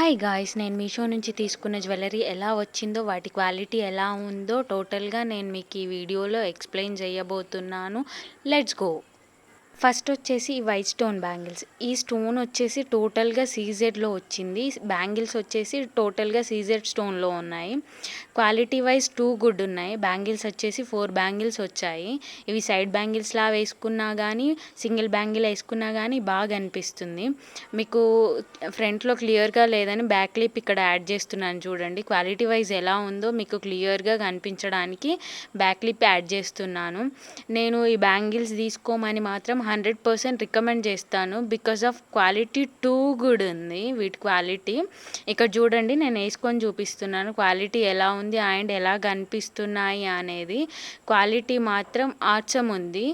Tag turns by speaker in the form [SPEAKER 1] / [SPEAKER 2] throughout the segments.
[SPEAKER 1] Hi guys, నేను మీషో నుంచి తీసుకున్న జ్యువెలరీ ఎలా వచ్చిందో, వాటి క్వాలిటీ ఎలా ఉందో టోటల్గా నేను మీకు ఈ వీడియోలో ఎక్స్ప్లెయిన్ చేయబోతున్నాను. Let's go. ఫస్ట్ వచ్చేసి ఈ వైట్ స్టోన్ బ్యాంగిల్స్. ఈ స్టోన్ వచ్చేసి టోటల్గా సీజెడ్లో వచ్చింది. బ్యాంగిల్స్ వచ్చేసి టోటల్గా సీజెడ్ స్టోన్లో ఉన్నాయి. క్వాలిటీ వైజ్ టూ గుడ్ ఉన్నాయి. బ్యాంగిల్స్ వచ్చేసి 4 బ్యాంగిల్స్ వచ్చాయి. ఇవి సైడ్ బ్యాంగిల్స్లా వేసుకున్నా కానీ, సింగిల్ బ్యాంగిల్ వేసుకున్నా కానీ బాగా అనిపిస్తుంది. మీకు ఫ్రంట్లో క్లియర్గా లేదని బ్యాక్ క్లిప్ ఇక్కడ యాడ్ చేస్తున్నాను చూడండి. క్వాలిటీ వైజ్ ఎలా ఉందో మీకు క్లియర్గా కనిపించడానికి బ్యాక్ క్లిప్ యాడ్ చేస్తున్నాను. నేను ఈ బ్యాంగిల్స్ తీసుకోమని మాత్రం 100% రికమెండ్ చేస్తాను. Because of quality too good ఉంది వీటి క్వాలిటీ. ఇక్కడ చూడండి, నేను వేసుకొని చూపిస్తున్నాను క్వాలిటీ ఎలా ఉంది అండ్ ఎలా కనిపిస్తున్నాయి అనేది. క్వాలిటీ మాత్రం ఆచమ్ ఉంది.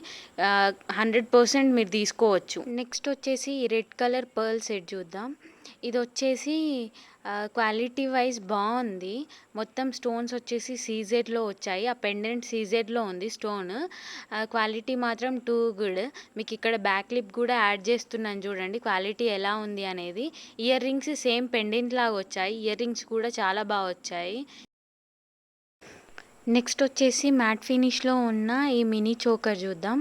[SPEAKER 1] 100% మీరు తీసుకోవచ్చు. నెక్స్ట్ వచ్చేసి రెడ్ కలర్ పర్ల్ సెట్ చూద్దాం. ఇది వచ్చేసి క్వాలిటీ వైజ్ బాగుంది. మొత్తం స్టోన్స్ వచ్చేసి సీజెడ్లో వచ్చాయి. ఆ పెండెంట్ సీజెడ్లో ఉంది స్టోన్. క్వాలిటీ మాత్రం టూ గుడ్. మీకు ఇక్కడ బ్యాక్ క్లిప్ కూడా యాడ్ చేస్తున్నాను చూడండి క్వాలిటీ ఎలా ఉంది అనేది. ఇయర్ రింగ్స్ సేమ్ పెండెంట్ లాగా వచ్చాయి. ఇయర్ రింగ్స్ కూడా చాలా బాగా వచ్చాయి. నెక్స్ట్ వచ్చేసి మ్యాట్ ఫినిష్లో ఉన్న ఈ మినీ చోకర్ చూద్దాం.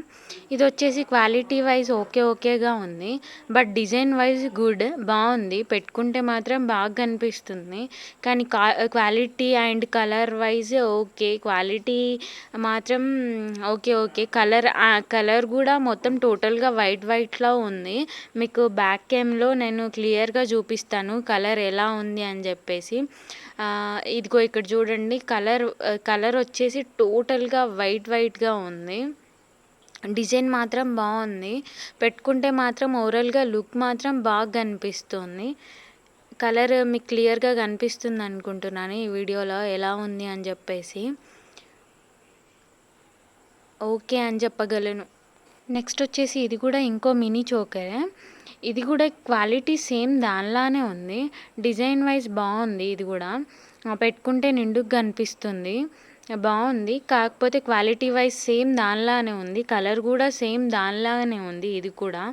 [SPEAKER 1] ఇది వచ్చేసి క్వాలిటీ వైజ్ ఓకేగా ఉంది. బట్ డిజైన్ వైజ్ గుడ్, బాగుంది. పెట్టుకుంటే మాత్రం బాగా కనిపిస్తుంది. కానీ quality and colour wise okay. Quality మాత్రం ఓకే. కలర్ కూడా మొత్తం టోటల్గా వైట్లా ఉంది. మీకు బ్యాక్ క్యామ్లో నేను క్లియర్గా చూపిస్తాను కలర్ ఎలా ఉంది అని చెప్పేసి. ఇదిగో ఇక్కడ చూడండి, కలర్ వచ్చేసి టోటల్గా వైట్గా ఉంది. డిజైన్ మాత్రం బాగుంది. పెట్టుకుంటే మాత్రం ఓవరాల్గా లుక్ మాత్రం బాగా కనిపిస్తుంది. కలర్ మీకు క్లియర్గా కనిపిస్తుంది అనుకుంటున్నాను ఈ వీడియోలో ఎలా ఉంది అని చెప్పేసి. ఓకే అని చెప్పగలను. నెక్స్ట్ వచ్చేసి ఇది కూడా ఇంకో మినీ చోకరే. ఇది కూడా క్వాలిటీ సేమ్ దానిలానే ఉంది. డిజైన్ వైజ్ బాగుంది. ఇది కూడా పెట్టుకుంటే నిండుగా కనిపిస్తుంది, బాగుంది. కాకపోతే క్వాలిటీ వైజ్ సేమ్ దానిలానే ఉంది. కలర్ కూడా సేమ్ దానిలాగానే ఉంది ఇది కూడా.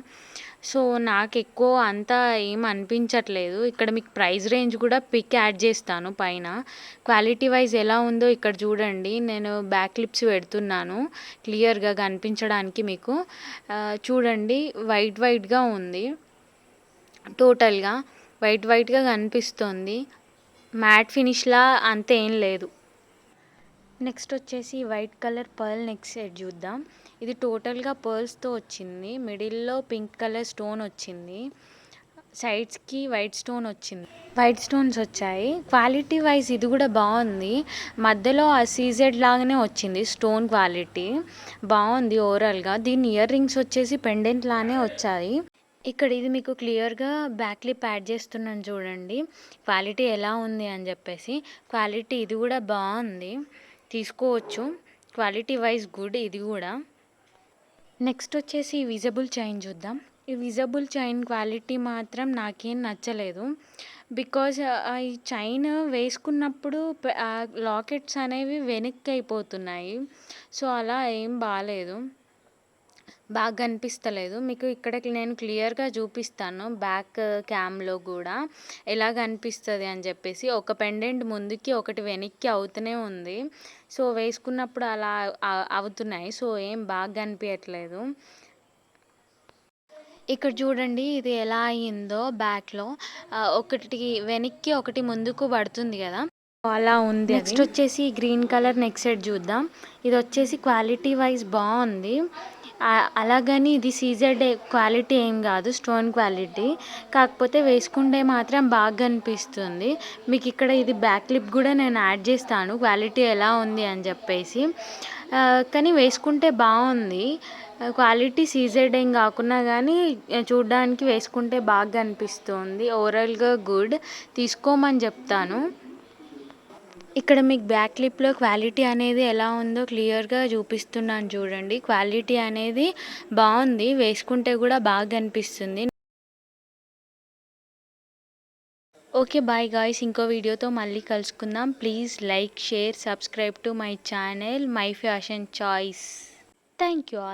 [SPEAKER 1] సో నాకు ఎక్కువ అంతా ఏం అనిపించట్లేదు. ఇక్కడ మీకు ప్రైస్ రేంజ్ కూడా పిక్ యాడ్ చేస్తాను పైన. క్వాలిటీ వైజ్ ఎలా ఉందో ఇక్కడ చూడండి. నేను బ్యాక్ క్లిప్స్ పెడుతున్నాను క్లియర్గా కనిపించడానికి మీకు. చూడండి, వైట్గా ఉంది. టోటల్గా వైట్గా కనిపిస్తుంది. మ్యాట్ ఫినిష్లా అంతేం లేదు. నెక్స్ట్ వచ్చేసి white colour pearl neck set చూద్దాం. ఇది టోటల్గా పర్ల్స్తో వచ్చింది. మిడిల్లో పింక్ కలర్ స్టోన్ వచ్చింది. సైడ్స్కి వైట్ స్టోన్స్ వచ్చాయి. క్వాలిటీ వైజ్ ఇది కూడా బాగుంది. మధ్యలో ఆ సీజెడ్ లాగానే వచ్చింది స్టోన్. క్వాలిటీ బాగుంది ఓవరాల్గా. దీని ఇయర్ రింగ్స్ వచ్చేసి పెండెంట్ లానే వచ్చాయి. ఇక్కడ ఇది మీకు క్లియర్గా బ్యాక్ క్లిప్ యాడ్ చేస్తున్నాను చూడండి క్వాలిటీ ఎలా ఉంది అని చెప్పేసి. క్వాలిటీ ఇది కూడా బాగుంది, తీసుకోవచ్చు. క్వాలిటీ వైజ్ గుడ్ ఇది కూడా. నెక్స్ట్ వచ్చేసి విజబుల్ చైన్ చూద్దాం. ఈ విజబుల్ చైన్ క్వాలిటీ మాత్రం నాకేం నచ్చలేదు. బికాజ్ ఈ చైన్ వేసుకున్నప్పుడు లాకెట్స్ అనేవి వెనక్కి అయిపోతున్నాయి. సో అలా ఏం బాగా కనిపిస్తలేదు. మీకు ఇక్కడ నేను క్లియర్గా చూపిస్తాను బ్యాక్ క్యామ్లో కూడా ఎలా కనిపిస్తుంది అని చెప్పేసి. ఒక పెండెంట్ ముందుకి ఒకటి వెనక్కి అవుతూనే ఉంది. సో వేసుకున్నప్పుడు అలా అవుతున్నాయి. సో ఏం బాగా కనిపించట్లేదు. ఇక్కడ చూడండి ఇది ఎలా అయ్యిందో. బ్యాక్లో ఒకటి వెనక్కి ఒకటి ముందుకు పడుతుంది కదా, అలా ఉంది. నెక్స్ట్ వచ్చేసి గ్రీన్ కలర్ నెక్ సెట్ చూద్దాం. ఇది వచ్చేసి క్వాలిటీ వైజ్ బాగుంది. అలాగని ఇది సీజెడ్ క్వాలిటీ ఏం కాదు, స్టోన్ క్వాలిటీ. కాకపోతే వేసుకుంటే మాత్రం బాగా కనిపిస్తుంది. మీకు ఇక్కడ ఇది బ్యాక్ క్లిప్ కూడా నేను యాడ్ చేస్తాను క్వాలిటీ ఎలా ఉంది అని చెప్పేసి. కానీ వేసుకుంటే బాగుంది. క్వాలిటీ సీజెడ్ ఏం కాకున్నా కానీ చూడ్డానికి వేసుకుంటే బాగా అనిపిస్తుంది. ఓవరాల్గా గుడ్, తీసుకోమని చెప్తాను. ఇక్కడ మీకు బ్యాక్ క్లిప్లో క్వాలిటీ అనేది ఎలా ఉందో క్లియర్గా చూపిస్తున్నాను చూడండి. క్వాలిటీ అనేది బాగుంది, వేసుకుంటే కూడా బాగా అనిపిస్తుంది. Okay, bye guys. ఇంకో వీడియోతో మళ్ళీ కలుసుకుందాం. Please like, share, subscribe to my channel my fashion choice. Thank you all.